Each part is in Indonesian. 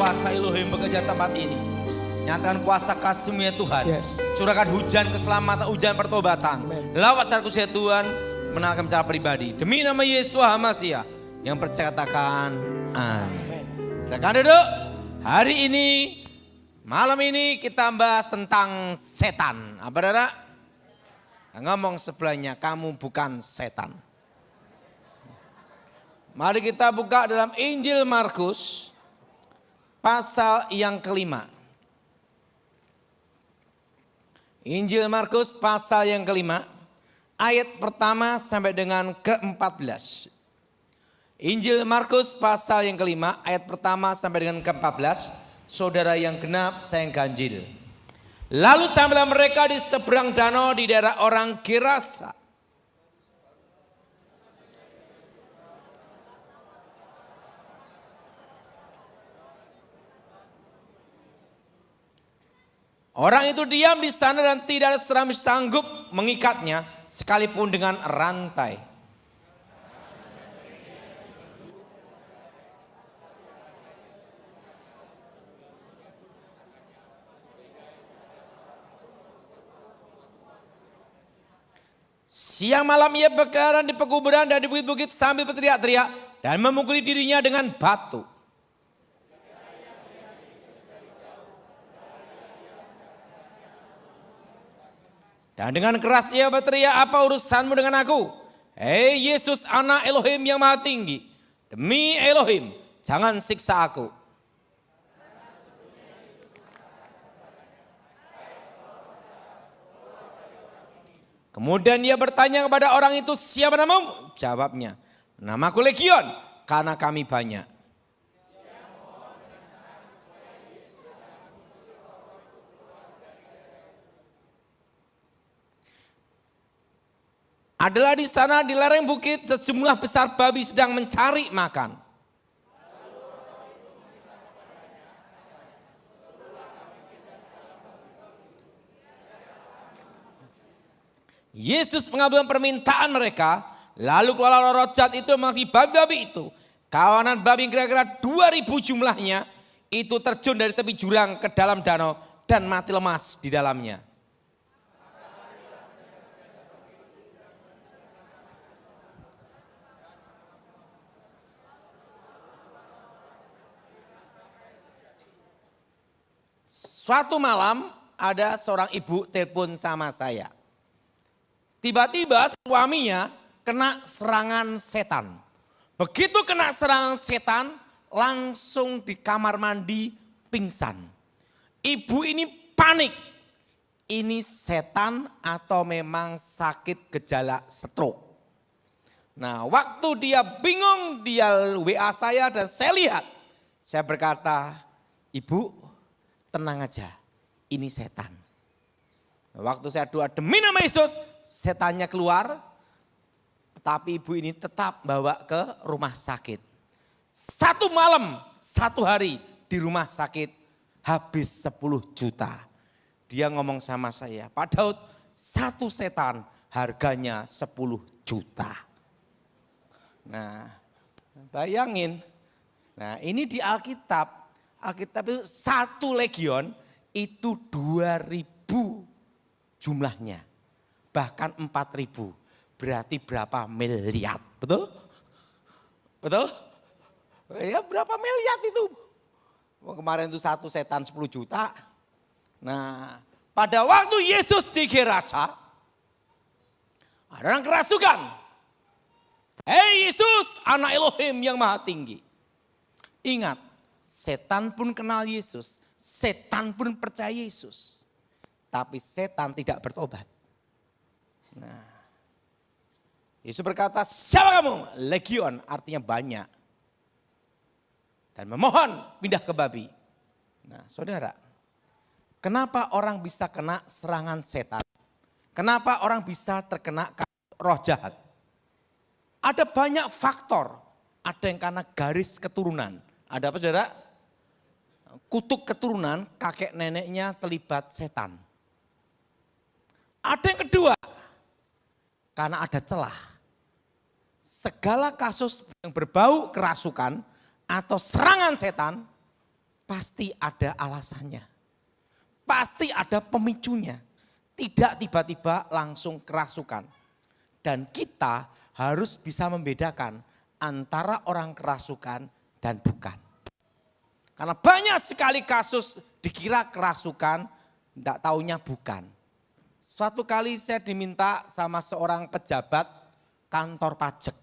kuasa Elohim bekerja tempat ini. Nyatakan kuasa kasih-Mu ya Tuhan. Yes. Curahkan hujan keselamatan, hujan pertobatan. Lawat secara khusus ya Tuhan, menangkan secara pribadi. Demi nama Yesus Hamasiah yang percaya katakan amin. Silakan duduk. Hari ini, malam ini kita bahas tentang setan. Apa saudara? Ngomong sebelahnya, kamu bukan setan. Mari kita buka dalam Injil Markus pasal yang kelima. Injil Markus pasal yang kelima, ayat pertama sampai dengan ke-14. Injil Markus pasal yang kelima, ayat pertama sampai dengan ke-14. Saudara yang genap, saya yang ganjil. Lalu sampailah mereka di seberang danau di daerah orang Gerasa. Orang itu diam di sana dan tidak ada seorang sanggup mengikatnya sekalipun dengan rantai. Siang malam ia berkeliaran di pekuburan dan di bukit-bukit sambil berteriak-teriak dan memukuli dirinya dengan batu. Dan dengan keras ia berteriak, apa urusanmu dengan aku? Hei Yesus anak Elohim yang maha tinggi. Demi Elohim, jangan siksa aku. Kemudian dia bertanya kepada orang itu, siapa namamu? Jawabnya, namaku Legion, karena kami banyak. Adalah di sana di lereng bukit sejumlah besar babi sedang mencari makan. Yesus mengabulkan permintaan mereka, lalu keluarlah roh jahat itu mengasihi babi-babi itu. Kawanan babi yang kira-kira 2000 jumlahnya itu terjun dari tepi jurang ke dalam danau dan mati lemas di dalamnya. Suatu malam ada seorang ibu telepon sama saya. Tiba-tiba suaminya kena serangan setan. Begitu kena serangan setan langsung di kamar mandi pingsan. Ibu ini panik. Ini setan atau memang sakit gejala stroke. Nah waktu dia bingung dia WA saya dan saya lihat. Saya berkata, ibu tenang aja, ini setan. Waktu saya doa demi nama Yesus, setannya keluar. Tetapi ibu ini tetap bawa ke rumah sakit. 1 malam, 1 hari di rumah sakit habis 10 juta. Dia ngomong sama saya, Pak Daud, 1 setan harganya 10 juta. Nah bayangin, nah ini di Alkitab. Alkitab itu 1 legion itu 2000 jumlahnya. Bahkan 4000 berarti berapa miliar, betul? Betul? Ya berapa miliar itu? Kemarin itu 1 setan 10 juta. Nah pada waktu Yesus di Gerasa, ada orang kerasukan. Hei Yesus anak Elohim yang maha tinggi. Ingat, setan pun kenal Yesus, setan pun percaya Yesus. Tapi setan tidak bertobat. Nah, Yesus berkata, siapa kamu? Legion artinya banyak. Dan memohon pindah ke babi. Nah saudara, kenapa orang bisa kena serangan setan? Kenapa orang bisa terkena roh jahat? Ada banyak faktor. Ada yang karena garis keturunan. Ada apa saudara? Kutuk keturunan kakek neneknya terlibat setan. Ada yang kedua, karena ada celah. Segala kasus yang berbau kerasukan atau serangan setan pasti ada alasannya. Pasti ada pemicunya. Tidak tiba-tiba langsung kerasukan. Dan kita harus bisa membedakan antara orang kerasukan dan bukan. Karena banyak sekali kasus dikira kerasukan, tidak taunya bukan. Suatu kali saya diminta sama seorang pejabat kantor pajak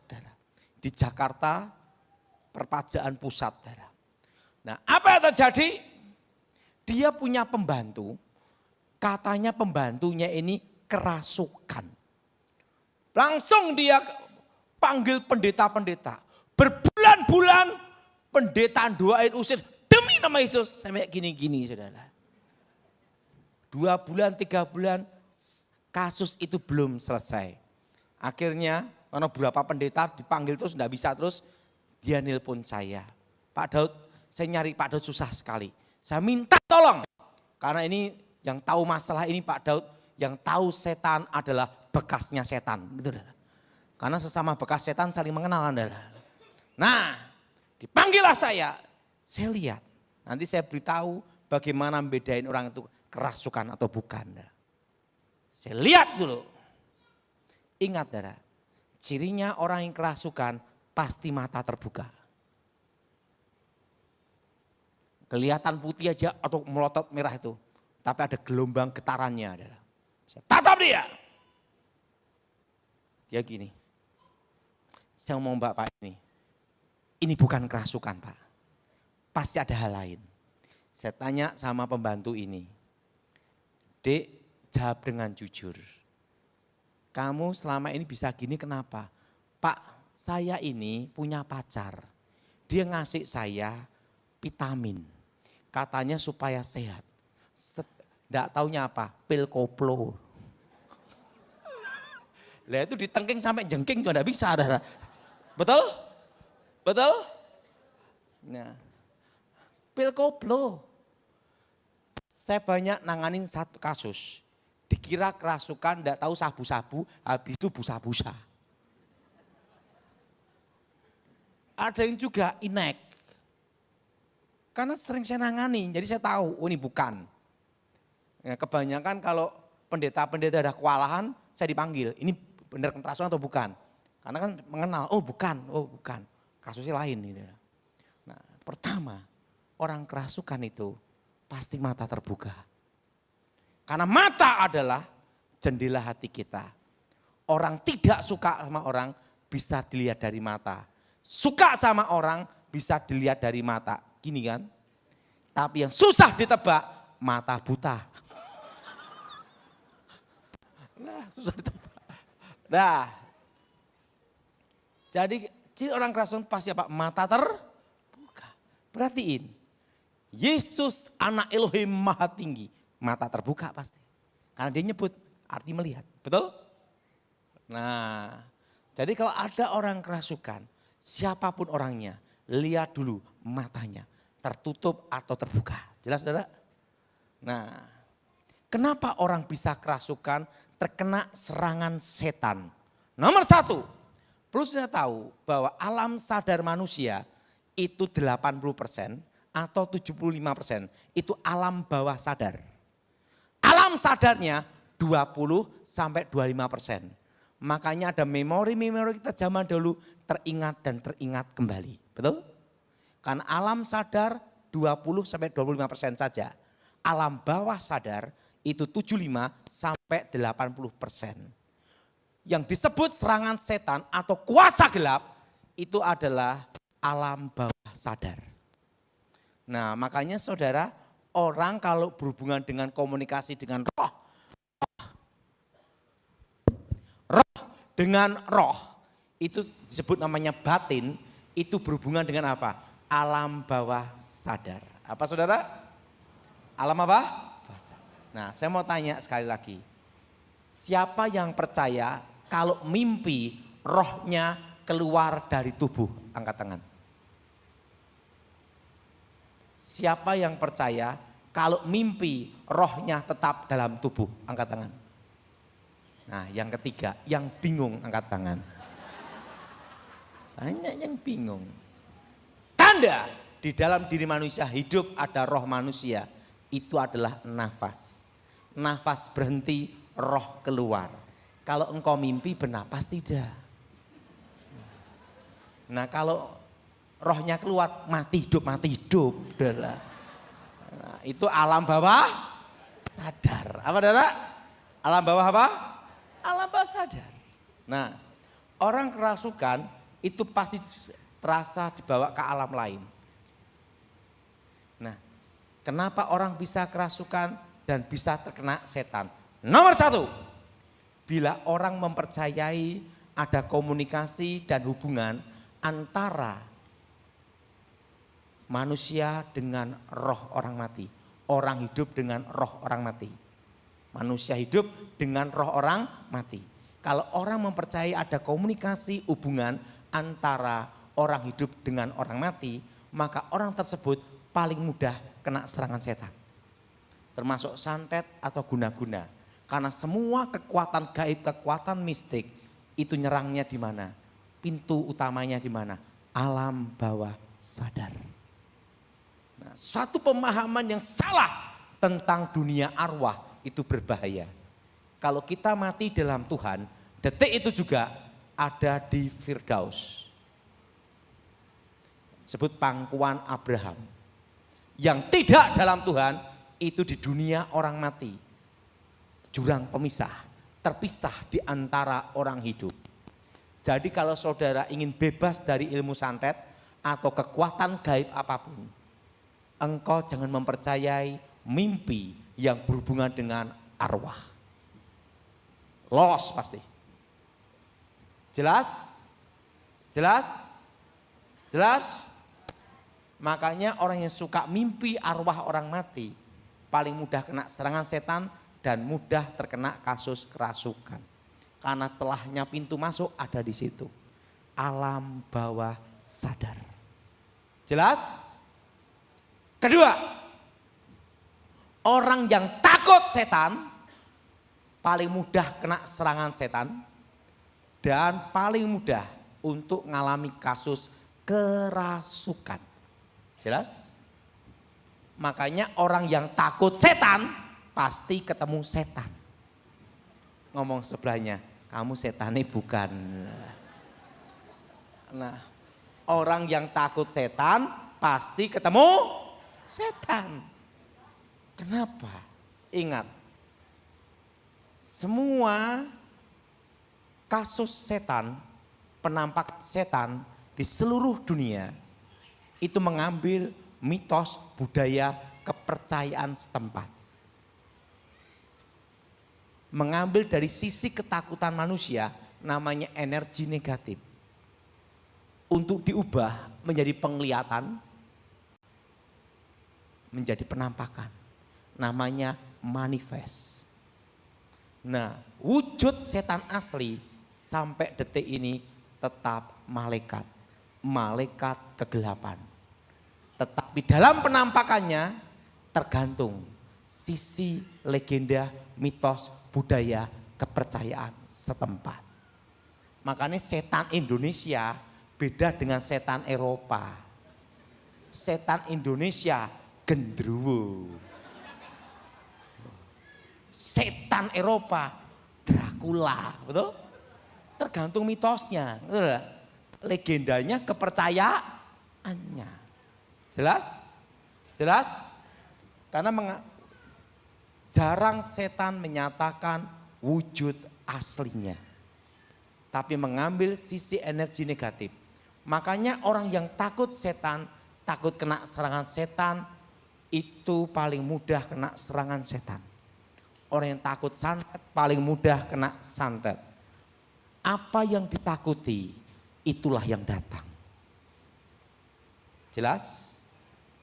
di Jakarta, Perpajakan Pusat. Nah, apa yang terjadi? Dia punya pembantu, katanya pembantunya ini kerasukan. Langsung dia panggil pendeta-pendeta. Berbulan-bulan pendeta doain usir demi nama Yesus. Sampai gini-gini saudara. 2 bulan, 3 bulan kasus itu belum selesai. Akhirnya karena beberapa pendeta dipanggil terus tidak bisa terus dia nelpon saya. Pak Daud, saya nyari Pak Daud susah sekali. Saya minta tolong. Karena ini yang tahu masalah ini Pak Daud, yang tahu setan adalah bekasnya setan. Gitu, karena sesama bekas setan saling mengenal. Nah, dipanggillah saya lihat. Nanti saya beritahu bagaimana membedain orang itu kerasukan atau bukan. Saya lihat dulu. Ingat saudara, cirinya orang yang kerasukan pasti mata terbuka. Kelihatan putih aja atau melotot merah itu. Tapi ada gelombang getarannya. Adalah. Saya tatap dia. Dia gini. Saya ngomong Pak ini bukan kerasukan Pak. Pasti ada hal lain. Saya tanya sama pembantu ini. Dek, jawab dengan jujur. Kamu selama ini bisa gini kenapa? Pak, saya ini punya pacar. Dia ngasih saya vitamin. Katanya supaya sehat. Tidak taunya apa? Pil koplo. Lah itu ditengking sampai jengking juga tidak bisa. Betul? Betul? Nah, pil koplo. Saya banyak nanganin satu kasus. Dikira kerasukan, tidak tahu sabu-sabu, habis itu busa-busa. Ada yang juga inek. Karena sering saya nangani, jadi saya tahu, oh ini bukan. Ya, kebanyakan kalau pendeta-pendeta ada kewalahan, saya dipanggil, ini benar kerasukan atau bukan. Karena kan mengenal, oh bukan. Kasusnya lain. Nah, pertama, orang kerasukan itu pasti mata terbuka. Karena mata adalah jendela hati kita. Orang tidak suka sama orang bisa dilihat dari mata. Suka sama orang bisa dilihat dari mata. Gini kan. Tapi yang susah ditebak, mata buta. Nah, susah ditebak. Nah, jadi ciri orang kerasukan pasti apa? Mata terbuka. Perhatiin, Yesus anak Elohim maha tinggi. Mata terbuka pasti. Karena dia nyebut, arti melihat. Betul? Nah, jadi kalau ada orang kerasukan, siapapun orangnya, lihat dulu matanya. Tertutup atau terbuka. Jelas saudara? Nah, kenapa orang bisa kerasukan terkena serangan setan? Nomor 1, perlu sudah tahu bahwa alam sadar manusia itu 80% atau 75% itu alam bawah sadar. Alam sadarnya 20-25%. Makanya ada memori-memori kita zaman dulu teringat dan teringat kembali. Betul? Karena alam sadar 20-25% saja. Alam bawah sadar itu 75-80%. Yang disebut serangan setan atau kuasa gelap itu adalah alam bawah sadar. Nah, makanya saudara, orang kalau berhubungan dengan komunikasi dengan roh dengan roh itu disebut namanya batin, itu berhubungan dengan apa? Alam bawah sadar. Apa saudara? Alam apa? Nah, saya mau tanya sekali lagi. Siapa yang percaya kalau mimpi rohnya keluar dari tubuh? Angkat tangan. Siapa yang percaya kalau mimpi rohnya tetap dalam tubuh? Angkat tangan. Nah, yang ketiga, yang bingung angkat tangan. Banyak yang bingung. Tanda di dalam diri manusia hidup ada roh manusia. Itu adalah nafas. Nafas berhenti, roh keluar. Kalau engkau mimpi bernapas tidak. Nah kalau rohnya keluar mati hidup. Nah, itu alam bawah sadar. Apa saudara? Alam bawah apa? Alam bawah sadar. Nah orang kerasukan itu pasti terasa dibawa ke alam lain. Nah kenapa orang bisa kerasukan dan bisa terkena setan? Nomor satu, bila orang mempercayai ada komunikasi dan hubungan antara manusia dengan roh orang mati. Orang hidup dengan roh orang mati. Manusia hidup dengan roh orang mati. Kalau orang mempercayai ada komunikasi hubungan antara orang hidup dengan orang mati, maka orang tersebut paling mudah kena serangan setan. Termasuk santet atau guna-guna. Karena semua kekuatan gaib, kekuatan mistik itu nyerangnya di mana? Pintu utamanya di mana? Alam bawah sadar. Nah, suatu pemahaman yang salah tentang dunia arwah itu berbahaya. Kalau kita mati dalam Tuhan, detik itu juga ada di Firdaus. Sebut pangkuan Abraham. Yang tidak dalam Tuhan itu di dunia orang mati. Jurang pemisah, terpisah di antara orang hidup. Jadi kalau saudara ingin bebas dari ilmu santet atau kekuatan gaib apapun, engkau jangan mempercayai mimpi yang berhubungan dengan arwah. Los pasti. Jelas? Jelas? Jelas? Makanya orang yang suka mimpi arwah orang mati paling mudah kena serangan setan dan mudah terkena kasus kerasukan. Karena celahnya pintu masuk ada di situ. Alam bawah sadar. Jelas? Kedua, orang yang takut setan paling mudah kena serangan setan dan paling mudah untuk mengalami kasus kerasukan. Jelas? Makanya orang yang takut setan pasti ketemu setan. Ngomong sebelahnya, kamu setannya bukan. Nah, orang yang takut setan pasti ketemu setan. Kenapa? Ingat, semua kasus setan, penampak setan di seluruh dunia itu mengambil mitos, budaya, kepercayaan setempat. Mengambil dari sisi ketakutan manusia, namanya energi negatif. Untuk diubah menjadi penglihatan, menjadi penampakan. Namanya manifest. Nah, wujud setan asli sampai detik ini tetap malaikat. Malaikat kegelapan. Tetapi dalam penampakannya tergantung sisi legenda, mitos, budaya, kepercayaan setempat. Makanya setan Indonesia beda dengan setan Eropa. Setan Indonesia gendruwo. Setan Eropa Dracula, betul? Tergantung mitosnya, betul? Legendanya, kepercayaannya. Jelas? Jelas? Karena jarang setan menyatakan wujud aslinya. Tapi mengambil sisi energi negatif. Makanya orang yang takut setan, takut kena serangan setan, itu paling mudah kena serangan setan. Orang yang takut santet paling mudah kena santet. Apa yang ditakuti, itulah yang datang. Jelas?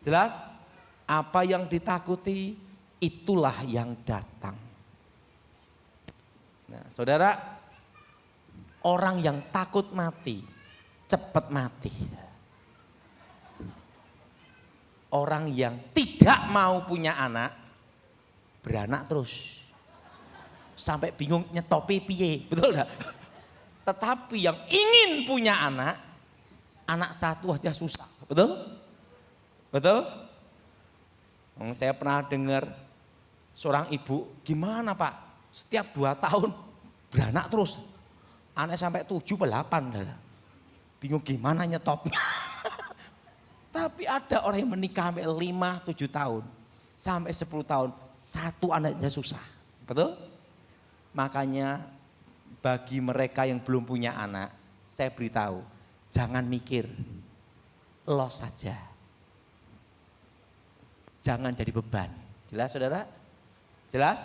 Jelas? Apa yang ditakuti, itulah yang datang. Nah, saudara, orang yang takut mati, cepat mati. Orang yang tidak mau punya anak, beranak terus. Sampai bingung nyetopi piye, betul enggak? Tetapi yang ingin punya anak satu aja susah, betul? Betul? Saya pernah dengar seorang ibu, gimana Pak? Setiap 2 tahun beranak terus. Anak sampai 7 atau 8. Bingung gimana nyetopnya. Tapi ada orang yang menikah sampai 5-7 tahun. Sampai 10 tahun, 1 anaknya susah. Betul? Makanya bagi mereka yang belum punya anak, saya beritahu, jangan mikir, los saja. Jangan jadi beban. Jelas saudara? Jelas?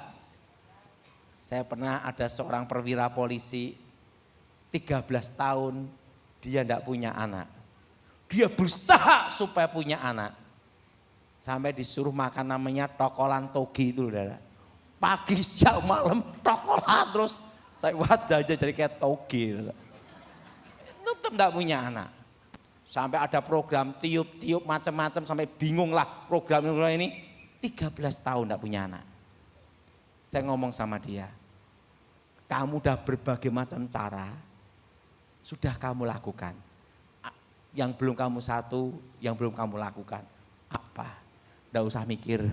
Saya pernah ada seorang perwira polisi, 13 tahun dia tidak punya anak. Dia berusaha supaya punya anak. Sampai disuruh makan namanya tokolan togi itu saudara. Pagi, siang, malam tokolan terus. Saya wajahnya jadi kayak togi. Tetap tidak punya anak. Sampai ada program tiup-tiup macam-macam sampai bingung lah program ini. 13 tahun tidak punya anak. Saya ngomong sama dia, kamu udah berbagai macam cara, sudah kamu lakukan. Yang belum kamu satu, yang belum kamu lakukan. Apa? Tidak usah mikir.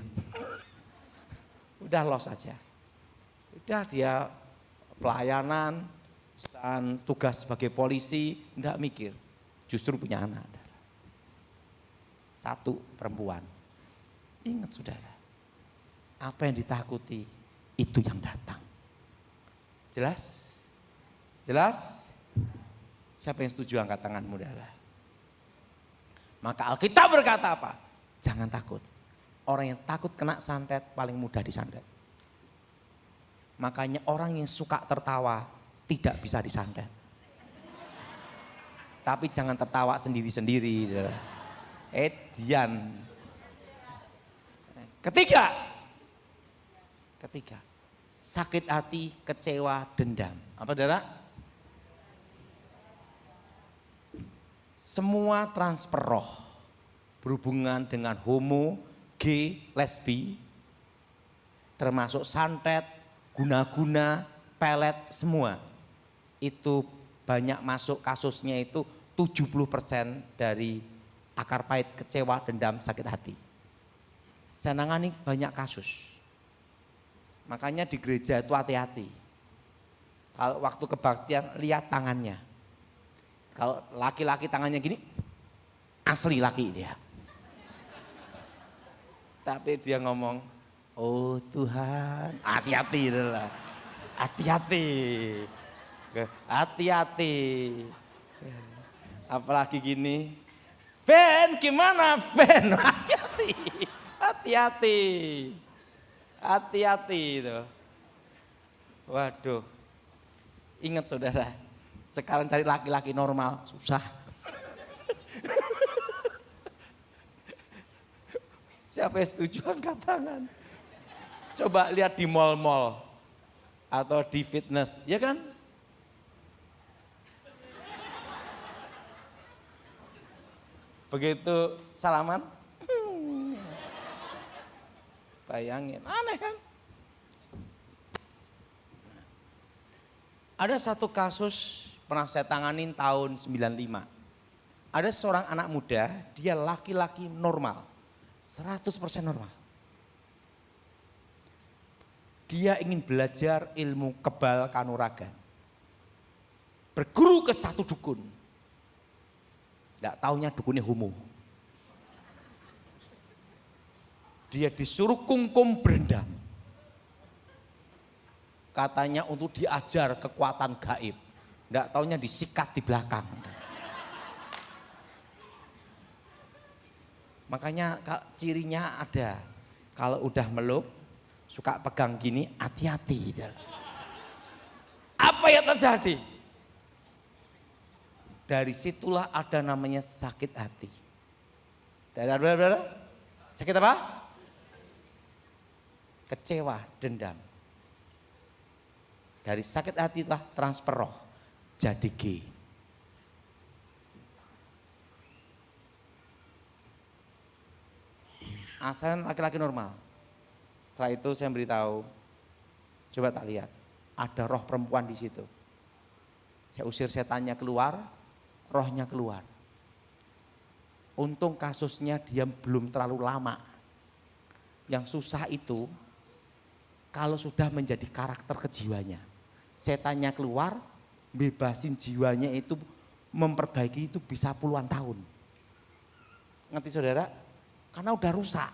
Udah los aja. Udah dia pelayanan, dan tugas sebagai polisi, tidak mikir. Justru punya anak. 1 perempuan. Ingat saudara, apa yang ditakuti itu yang datang. Jelas? Jelas? Siapa yang setuju angkat tanganmu saudara? Maka Alkitab berkata apa? Jangan takut. Orang yang takut kena santet paling mudah disantet. Makanya orang yang suka tertawa tidak bisa disantet. Tapi jangan tertawa sendiri-sendiri. Edian. Ketiga, sakit hati, kecewa, dendam. Apa saudara? Semua transfer roh berhubungan dengan homo, gay, lesbi, termasuk santet, guna-guna, pelet, semua. Itu banyak masuk kasusnya itu 70% dari akar pahit, kecewa, dendam, sakit hati. Saya nangani banyak kasus. Makanya di gereja itu hati-hati. Kalau waktu kebaktian lihat tangannya. Kalau laki-laki tangannya gini, asli laki dia. Tapi dia ngomong, oh Tuhan, hati-hati adalah, hati-hati. Hati-hati. Apalagi gini, Ben gimana Ben? Hati-hati. Hati-hati. Hati-hati itu. Waduh. Ingat saudara, sekarang cari laki-laki normal susah. Siapa yang setuju angkat tangan? Coba lihat di mall-mall atau di fitness, ya kan? Begitu salaman, bayangin, aneh kan? Ada satu kasus pernah saya tanganin tahun 95. Ada seorang anak muda, dia laki-laki normal, 100% normal. Dia ingin belajar ilmu kebal kanuragan. Berguru ke satu dukun. Tidak taunya dukunnya homo. Dia disuruh kungkum berendam. Katanya untuk diajar kekuatan gaib. Tidak taunya disikat di belakang. Makanya cirinya ada. Kalau udah meluk, suka pegang gini, hati-hati. Apa yang terjadi? Dari situlah ada namanya sakit hati. Dari sakit apa? Kecewa, dendam. Dari sakit hati lah transfer roh, jadi gay. Asalnya laki-laki normal. Setelah itu saya beritahu, coba tak lihat, ada roh perempuan di situ. Saya usir setannya keluar, rohnya keluar. Untung kasusnya dia belum terlalu lama. Yang susah itu kalau sudah menjadi karakter kejiwanya. Setannya keluar, bebasin jiwanya itu, memperbaiki itu bisa puluhan tahun. Ngerti saudara? Karena udah rusak.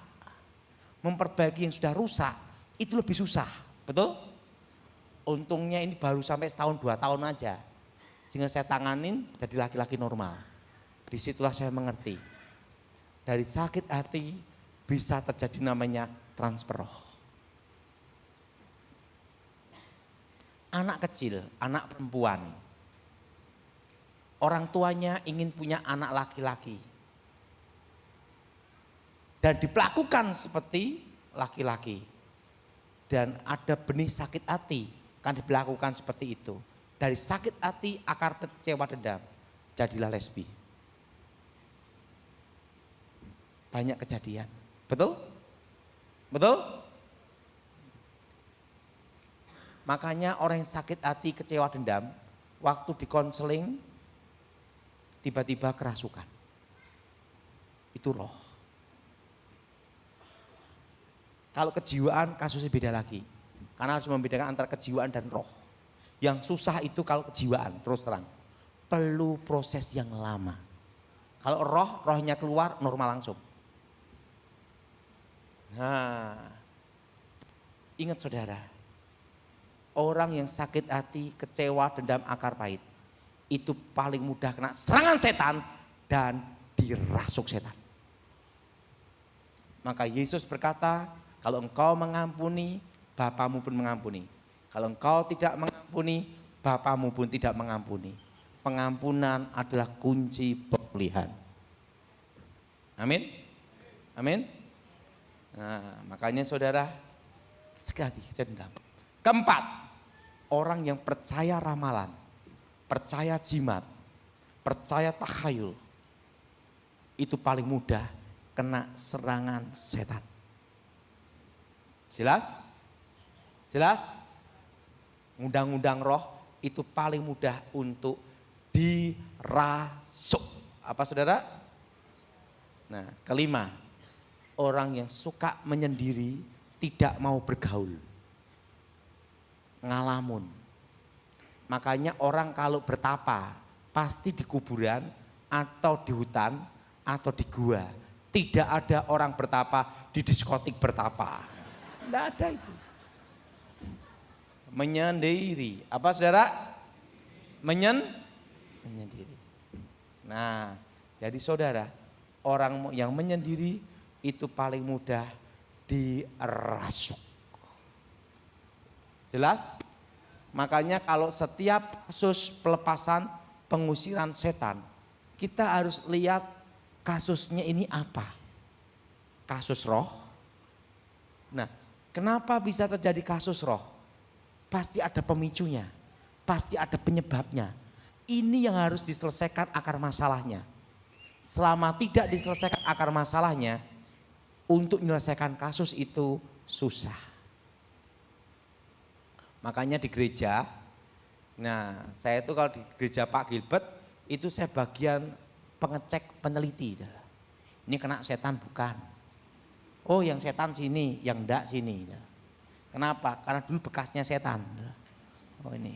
Memperbaiki yang sudah rusak itu lebih susah, betul? Untungnya ini baru sampai setahun 2 tahun aja. Sehingga saya tanganin jadi laki-laki normal. Disitulah saya mengerti. Dari sakit hati bisa terjadi namanya transfer roh. Anak kecil, anak perempuan. Orang tuanya ingin punya anak laki-laki. Dan diperlakukan seperti laki-laki. Dan ada benih sakit hati kan diperlakukan seperti itu. Dari sakit hati akar kecewa dendam, jadilah lesbi. Banyak kejadian, betul? Betul? Makanya orang yang sakit hati kecewa dendam, waktu dikonseling tiba-tiba kerasukan. Itu roh. Kalau kejiwaan kasusnya beda lagi. Karena harus membedakan antara kejiwaan dan roh. Yang susah itu kalau kejiwaan, terus terang. Perlu proses yang lama. Kalau rohnya keluar normal langsung. Nah, ingat saudara, orang yang sakit hati, kecewa, dendam, akar pahit, itu paling mudah kena serangan setan dan dirasuk setan. Maka Yesus berkata, kalau engkau mengampuni, Bapamu pun mengampuni. Kalau engkau tidak mengampuni, Bapamu pun tidak mengampuni. Pengampunan adalah kunci pemulihan. Amin. Amin. Nah, makanya saudara, sekali dendam. Keempat, orang yang percaya ramalan, percaya jimat, percaya takhayul, itu paling mudah kena serangan setan. Jelas? Jelas? Undang-undang roh itu paling mudah untuk dirasuk. Apa saudara? Nah, kelima, orang yang suka menyendiri, tidak mau bergaul. Ngalamun. Makanya orang kalau bertapa, pasti di kuburan atau di hutan atau di gua. Tidak ada orang bertapa di diskotik bertapa. Tidak ada itu. Menyendiri. Apa saudara? Menyendiri. Nah, jadi saudara, orang yang menyendiri itu paling mudah dirasuk. Jelas? Makanya kalau setiap kasus pelepasan, pengusiran setan, kita harus lihat kasusnya ini apa. Kasus roh. Nah, kenapa bisa terjadi kasus roh? Pasti ada pemicunya, pasti ada penyebabnya. Ini yang harus diselesaikan akar masalahnya. Selama tidak diselesaikan akar masalahnya, untuk menyelesaikan kasus itu susah. Makanya di gereja, nah saya itu kalau di gereja Pak Gilbert, itu saya bagian pengecek peneliti. Ini kena setan bukan? Oh yang setan sini, yang enggak sini. Kenapa? Karena dulu bekasnya setan. Oh ini,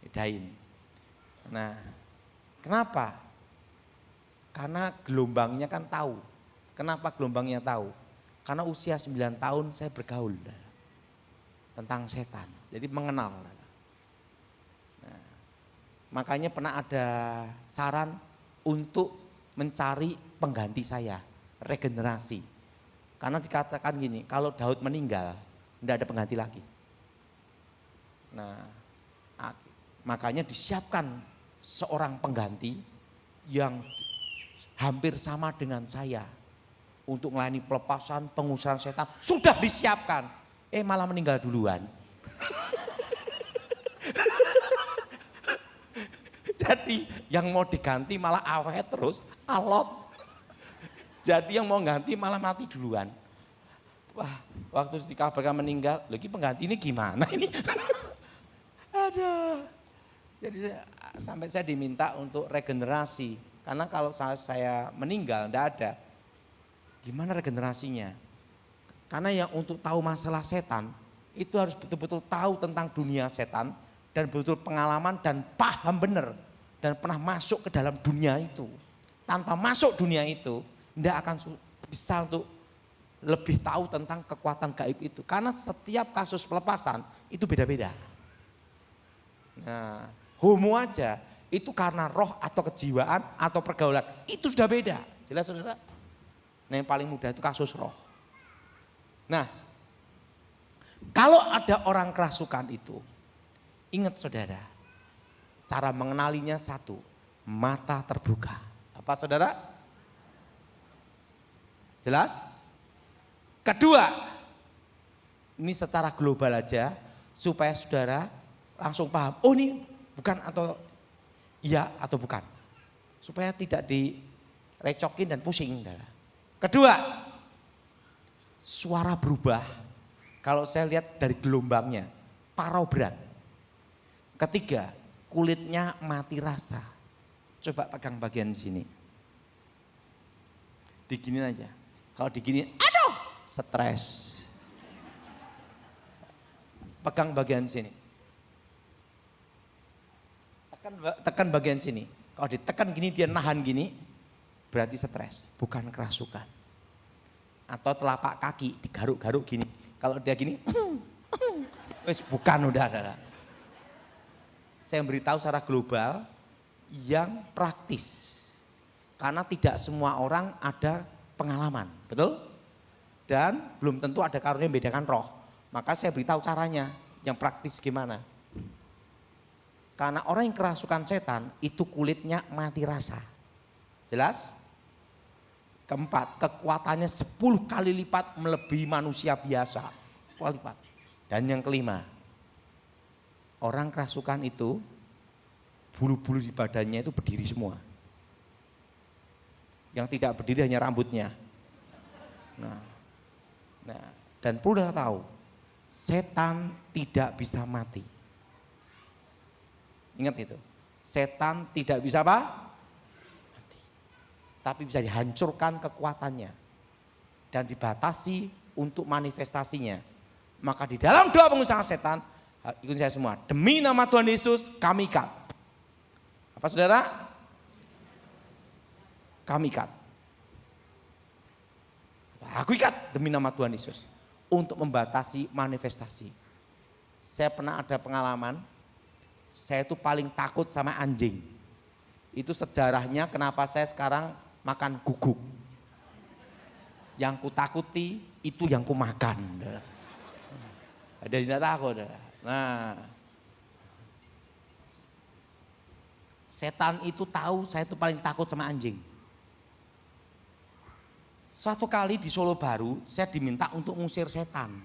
bedain. Nah kenapa? Karena gelombangnya kan tahu. Kenapa gelombangnya tahu? Karena usia 9 tahun saya bergaul tentang setan. Jadi mengenal. Nah, makanya pernah ada saran untuk mencari pengganti saya, regenerasi. Karena dikatakan gini, kalau Daud meninggal, tidak ada pengganti lagi. Nah, makanya disiapkan seorang pengganti yang hampir sama dengan saya untuk melayani pelepasan, pengusiran setan, sudah disiapkan. Malah meninggal duluan. Jadi yang mau diganti malah awet terus, alot. Jadi yang mau ganti malah mati duluan. Wah, waktu dikabarkan meninggal, lagi pengganti ini gimana ini? Aduh. Jadi sampai saya diminta untuk regenerasi Karena kalau saya meninggal, tidak ada, gimana regenerasinya? Karena yang untuk tahu masalah setan, itu harus betul-betul tahu tentang dunia setan, dan betul pengalaman dan paham benar, dan pernah masuk ke dalam dunia itu. Tanpa masuk dunia itu, tidak akan bisa untuk lebih tahu tentang kekuatan gaib itu. Karena setiap kasus pelepasan itu beda-beda. Nah, homo aja itu karena roh atau kejiwaan atau pergaulan, itu sudah beda. Jelas saudara? Nah, yang paling mudah itu kasus roh. Nah, kalau ada orang kerasukan itu, ingat saudara, cara mengenalinya satu, mata terbuka. Apa saudara? Jelas? Kedua, ini secara global aja, supaya saudara langsung paham, oh ini bukan atau iya atau bukan. Supaya tidak direcokin dan pusing. Kedua, suara berubah, kalau saya lihat dari gelombangnya, parau berat. Ketiga, kulitnya mati rasa. Coba pegang bagian sini. Diginin aja. Kalau diginin, aduh, stres. Pegang bagian sini. Tekan bagian sini. Kalau ditekan gini, dia nahan gini, berarti stres, bukan kerasukan. Atau telapak kaki digaruk-garuk gini. Kalau dia gini, wes bukan udah. Saya beritahu secara global yang praktis. Karena tidak semua orang ada pengalaman, betul? Dan belum tentu ada karunia yang membedakan roh. Maka saya beritahu caranya, yang praktis gimana. Karena orang yang kerasukan setan itu kulitnya mati rasa. Jelas? Keempat, kekuatannya 10 kali lipat melebihi manusia biasa. 10 kali lipat. Dan yang kelima, orang kerasukan itu bulu-bulu di badannya itu berdiri semua. Yang tidak berdiri hanya rambutnya. Nah, dan perlu tahu, setan tidak bisa mati. Ingat itu, setan tidak bisa apa? Tapi bisa dihancurkan kekuatannya dan dibatasi untuk manifestasinya. Maka di dalam doa pengusahaan setan, ikuti saya semua, demi nama Tuhan Yesus kami ikat. Apa saudara? Kami ikat. Aku ikat demi nama Tuhan Yesus untuk membatasi manifestasi. Saya pernah ada pengalaman, saya itu paling takut sama anjing. Itu sejarahnya kenapa saya sekarang makan guguk. Yang ku takuti itu yang ku makan. Ada tidak takut. Nah, setan itu tahu saya itu paling takut sama anjing. Suatu kali di Solo Baru saya diminta untuk ngusir setan.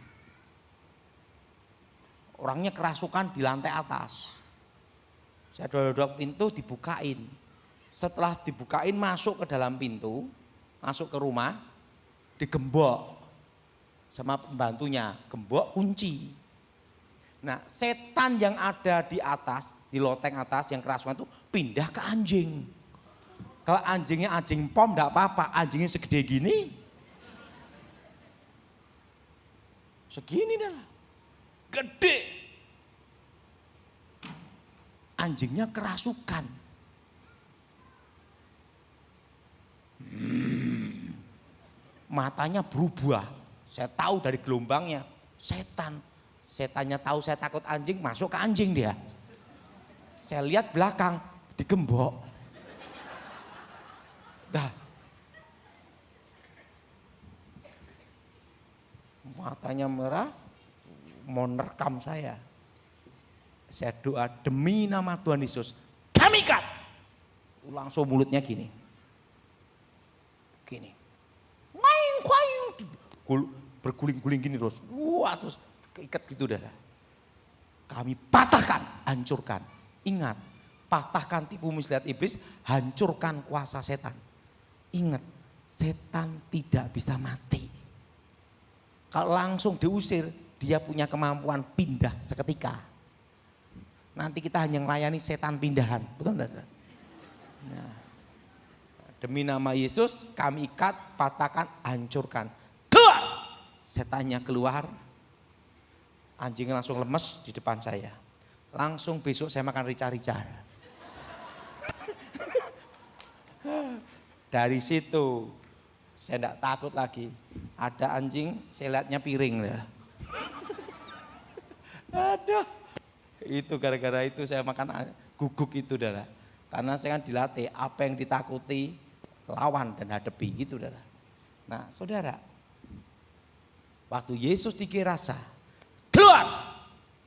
Orangnya kerasukan di lantai atas. Saya dodok pintu dibukain. Setelah dibukain masuk ke dalam pintu, masuk ke rumah, digembok sama pembantunya, gembok kunci. Nah, setan yang ada di atas, di loteng atas yang kerasukan itu pindah ke anjing. Kalau anjingnya anjing pom enggak apa-apa, anjingnya segede gini. Segini dah. Gede. Anjingnya kerasukan. Matanya berubah, saya tahu dari gelombangnya, setan. Setannya tahu saya takut anjing, masuk ke anjing dia. Saya lihat belakang, digembok. Dah. Matanya merah, mau nerekam saya. Saya doa demi nama Tuhan Yesus, kami ikat. Langsung mulutnya gini. Gini. Berguling-guling gini terus. Wah, terus keikat gitu dah. Kami patahkan, hancurkan. Ingat, patahkan tipu muslihat iblis, hancurkan kuasa setan. Ingat, setan tidak bisa mati. Kalau langsung diusir, dia punya kemampuan pindah seketika. Nanti kita hanya melayani setan pindahan, betul enggak? Nah, Demi nama Yesus kami ikat, patahkan, hancurkan. Keluar! Setannya keluar, anjingnya langsung lemes di depan saya. Langsung besok saya makan rica-rica. Dari situ saya tidak takut lagi. Ada anjing, saya lihatnya piring. Aduh, itu gara-gara itu saya makan guguk itu, saudara. Karena saya kan dilatih apa yang ditakuti lawan dan hadapi gitu, saudara. Nah, saudara, waktu Yesus dikir rasa, keluar,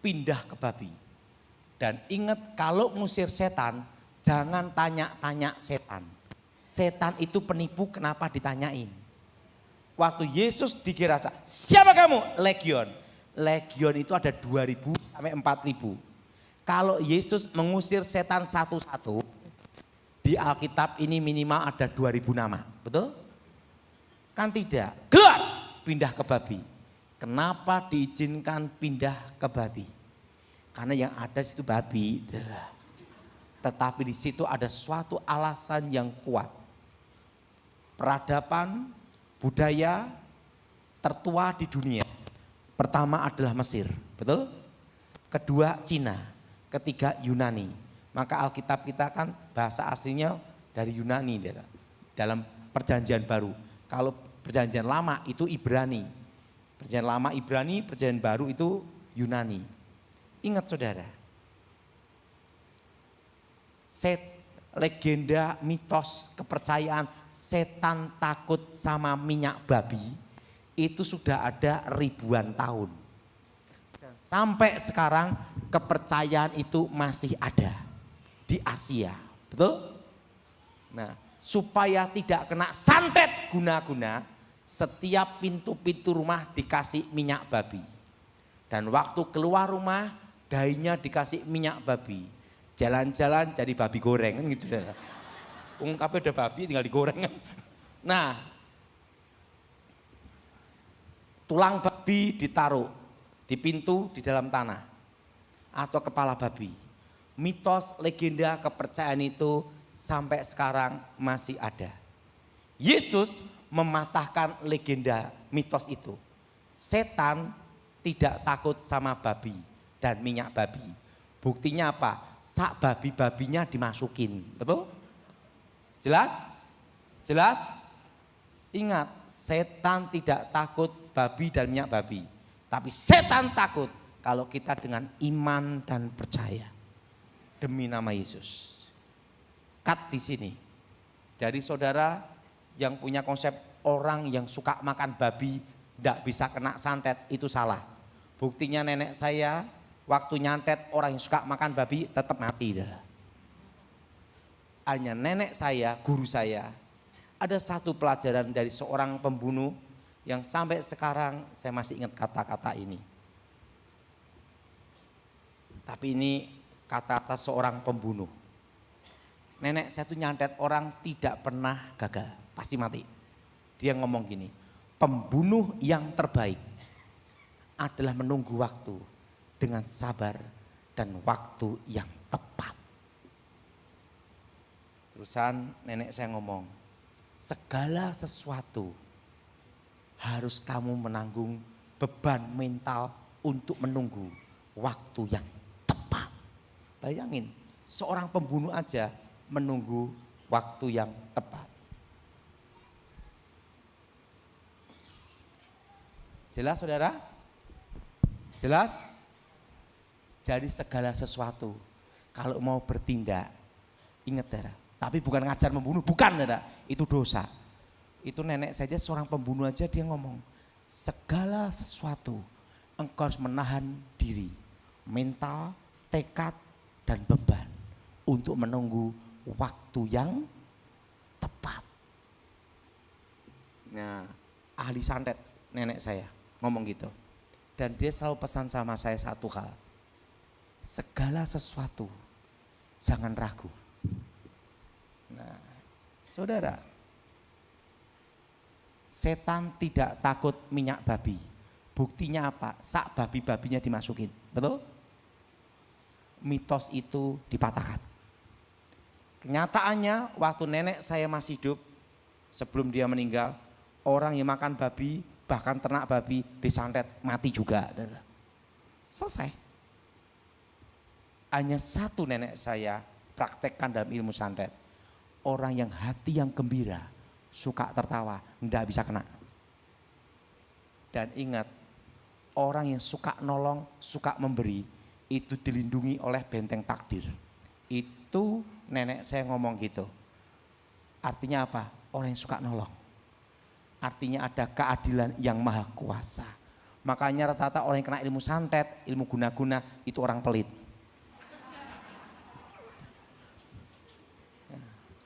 pindah ke babi. Dan ingat kalau ngusir setan, jangan tanya-tanya setan. Setan itu penipu, kenapa ditanyain? Waktu Yesus dikir rasa, siapa kamu? Legion. Legion itu ada 2.000 sampai 4.000. Kalau Yesus mengusir setan satu-satu, di Alkitab ini minimal ada 2.000 nama, betul? Kan tidak. Keluar, pindah ke babi. Kenapa diizinkan pindah ke babi? Karena yang ada di situ babi. Tetapi di situ ada suatu alasan yang kuat. Peradaban, budaya tertua di dunia. Pertama adalah Mesir, betul? Kedua Cina, ketiga Yunani. Maka Alkitab kita kan bahasa aslinya dari Yunani dalam perjanjian baru. Kalau perjanjian lama itu Ibrani. Perjanjian lama Ibrani, perjanjian baru itu Yunani. Ingat saudara, legenda, mitos, kepercayaan setan takut sama minyak babi itu sudah ada ribuan tahun. Sampai sekarang kepercayaan itu masih ada di Asia, betul? Nah, supaya tidak kena santet guna-guna, setiap pintu-pintu rumah dikasih minyak babi. Dan waktu keluar rumah, dainya dikasih minyak babi. Jalan-jalan jadi babi goreng kan gitu. Kabeh udah babi tinggal digoreng kan. Nah, tulang babi ditaruh di pintu di dalam tanah atau kepala babi. Mitos, legenda, kepercayaan itu sampai sekarang masih ada. Yesus mematahkan legenda mitos itu. Setan tidak takut sama babi dan minyak babi. Buktinya apa? Sak babi-babinya dimasukin, betul? Jelas? Jelas? Ingat, setan tidak takut babi dan minyak babi. Tapi setan takut kalau kita dengan iman dan percaya. Demi nama Yesus. Cut di sini. Jadi saudara yang punya konsep orang yang suka makan babi tidak bisa kena santet, itu salah. Buktinya nenek saya waktu nyantet orang yang suka makan babi tetap mati. Hanya nenek saya, guru saya, ada satu pelajaran dari seorang pembunuh yang sampai sekarang saya masih ingat kata-kata ini. Tapi ini kata-kata seorang pembunuh. Nenek saya tuh nyantet orang tidak pernah gagal, pasti mati. Dia ngomong gini, pembunuh yang terbaik adalah menunggu waktu dengan sabar dan waktu yang tepat. Terusan nenek saya ngomong, segala sesuatu harus kamu menanggung beban mental untuk menunggu waktu yang tepat. Bayangin, seorang pembunuh aja menunggu waktu yang tepat. Jelas saudara? Jelas? Jadi segala sesuatu kalau mau bertindak, ingat saudara, tapi bukan ngajar membunuh, bukan saudara, itu dosa. Itu nenek saja seorang pembunuh aja dia ngomong, segala sesuatu engkau harus menahan diri, mental, tekad, dan beban untuk menunggu waktu yang tepat. Nah, ahli santet nenek saya ngomong gitu. Dan dia selalu pesan sama saya satu hal, segala sesuatu jangan ragu. Nah, saudara, setan tidak takut minyak babi. Buktinya apa? Sak babi-babinya dimasukin, betul? Mitos itu dipatahkan. Kenyataannya waktu nenek saya masih hidup, sebelum dia meninggal, orang yang makan babi, bahkan ternak babi disantet mati juga. Selesai. Hanya satu nenek saya praktekkan dalam ilmu santet. Orang yang hati yang gembira, suka tertawa, enggak bisa kena. Dan ingat, orang yang suka nolong, suka memberi, itu dilindungi oleh benteng takdir. Itu nenek saya ngomong gitu. Artinya apa? Orang yang suka nolong. Artinya ada keadilan yang maha kuasa. Makanya rata-rata orang yang kena ilmu santet, ilmu guna-guna, itu orang pelit.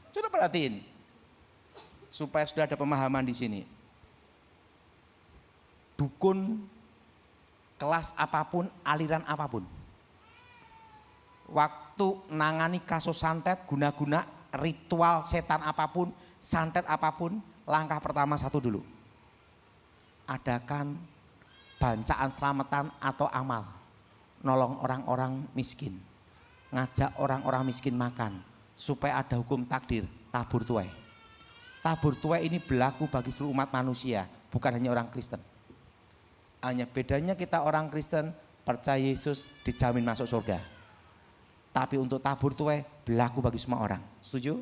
Coba perhatiin, supaya sudah ada pemahaman di sini. Dukun, kelas apapun, aliran apapun, waktu nangani kasus santet, guna-guna, ritual setan apapun, santet apapun, langkah pertama satu dulu. Adakan bacaan selamatan atau amal, nolong orang-orang miskin, ngajak orang-orang miskin makan, supaya ada hukum takdir, tabur tuai. Tabur tuai ini berlaku bagi seluruh umat manusia, bukan hanya orang Kristen. Hanya bedanya kita orang Kristen percaya Yesus dijamin masuk surga. Tapi untuk tabur tuai berlaku bagi semua orang. Setuju?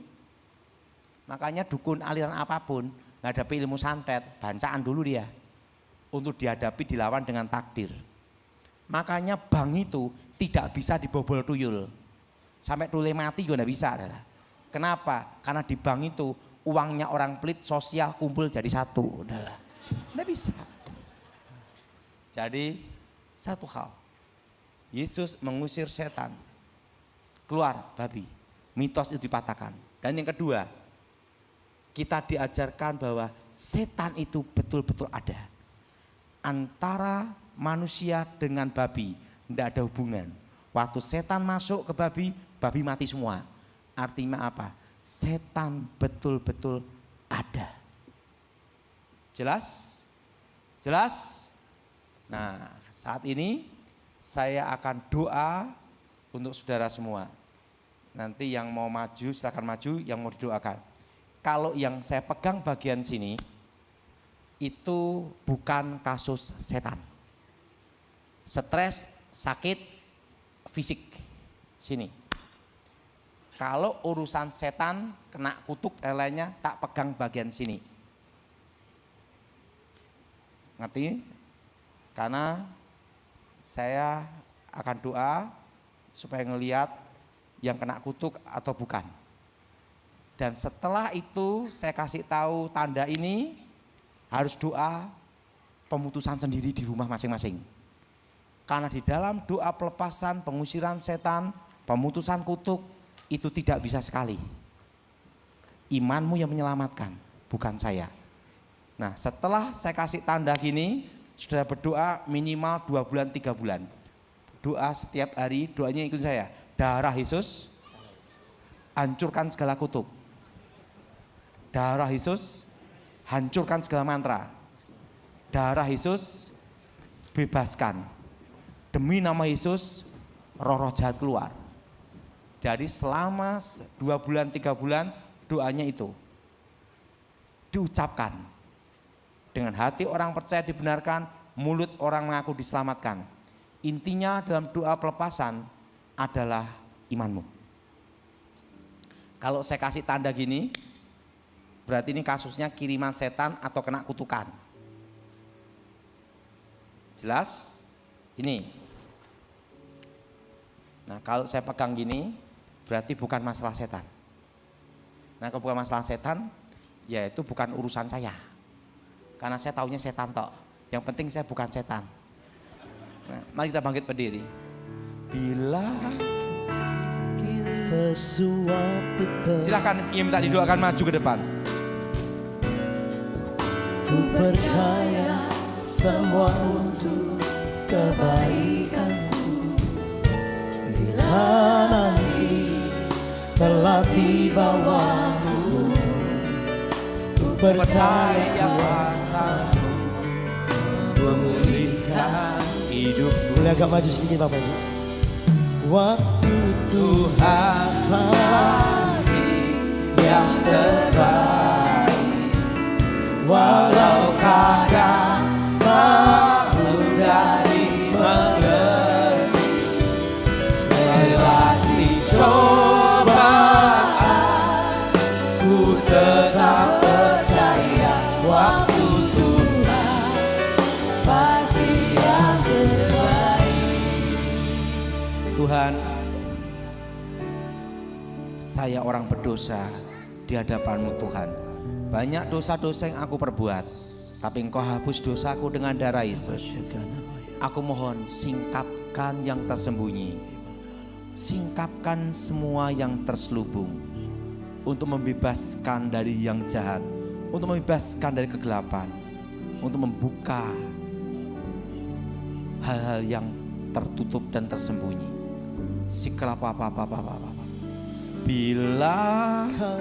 Makanya dukun aliran apapun menghadapi ilmu santet, bacaan dulu dia. Untuk dihadapi dilawan dengan takdir. Makanya bank itu tidak bisa dibobol tuyul. Sampai tuyul mati juga tidak bisa. Adalah. Kenapa? Karena di bank itu uangnya orang pelit, sosial kumpul jadi satu. Tidak bisa. Jadi satu hal, Yesus mengusir setan, keluar babi, mitos itu dipatahkan. Dan yang kedua, kita diajarkan bahwa setan itu betul-betul ada. Antara manusia dengan babi, tidak ada hubungan. Waktu setan masuk ke babi, babi mati semua. Artinya apa? Setan betul-betul ada. Jelas? Jelas? Nah, saat ini saya akan doa untuk saudara semua. Nanti yang mau maju silakan maju, yang mau didoakan. Kalau yang saya pegang bagian sini itu bukan kasus setan. Stres, sakit, fisik. Sini. Kalau urusan setan, kena kutuk dan lainnya, tak pegang bagian sini. Ngerti? Karena saya akan doa supaya ngelihat yang kena kutuk atau bukan. Dan setelah itu saya kasih tahu tanda ini harus doa pemutusan sendiri di rumah masing-masing. Karena di dalam doa pelepasan, pengusiran setan, pemutusan kutuk itu tidak bisa sekali. Imanmu yang menyelamatkan, bukan saya. Nah, setelah saya kasih tanda gini, saudara berdoa minimal 2 bulan, 3 bulan. Doa setiap hari, doanya ikut saya. Darah Yesus, hancurkan segala kutuk. Darah Yesus, hancurkan segala mantra. Darah Yesus, bebaskan. Demi nama Yesus, roh-roh jahat keluar. Jadi selama 2 bulan, 3 bulan, doanya itu diucapkan. Dengan hati orang percaya dibenarkan, mulut orang mengaku diselamatkan. Intinya dalam doa pelepasan adalah imanmu. Kalau saya kasih tanda gini, berarti ini kasusnya kiriman setan atau kena kutukan. Jelas? Ini. Nah, kalau saya pegang gini, berarti bukan masalah setan. Nah, kalau bukan masalah setan, ya itu bukan urusan saya. Karena saya taunya setan tok. Yang penting saya bukan setan. Nah, mari kita bangkit berdiri. Bila sesuatu silakan yang minta didoakan maju ke depan. Ku percaya semua untuk kebaikanku. Bila nanti telah tiba waktu, ku percaya kuasa-Mu memulihkan hidupku. Boleh agak maju sedikit Bapak Ibu. Waktu Tuhan pasti yang terbaik. walau kadang tak mudah dimengerti. Melewati cobaan, ku tetap percaya waktu Tuhan pasti yang terbaik. Tuhan, saya orang berdosa di hadapan-Mu Tuhan. Banyak dosa-dosa yang aku perbuat, tapi Engkau hapus dosaku dengan darah Yesus. Aku mohon singkapkan yang tersembunyi, singkapkan semua yang terselubung, untuk membebaskan dari yang jahat, untuk membebaskan dari kegelapan, untuk membuka hal-hal yang tertutup dan tersembunyi. Bila kau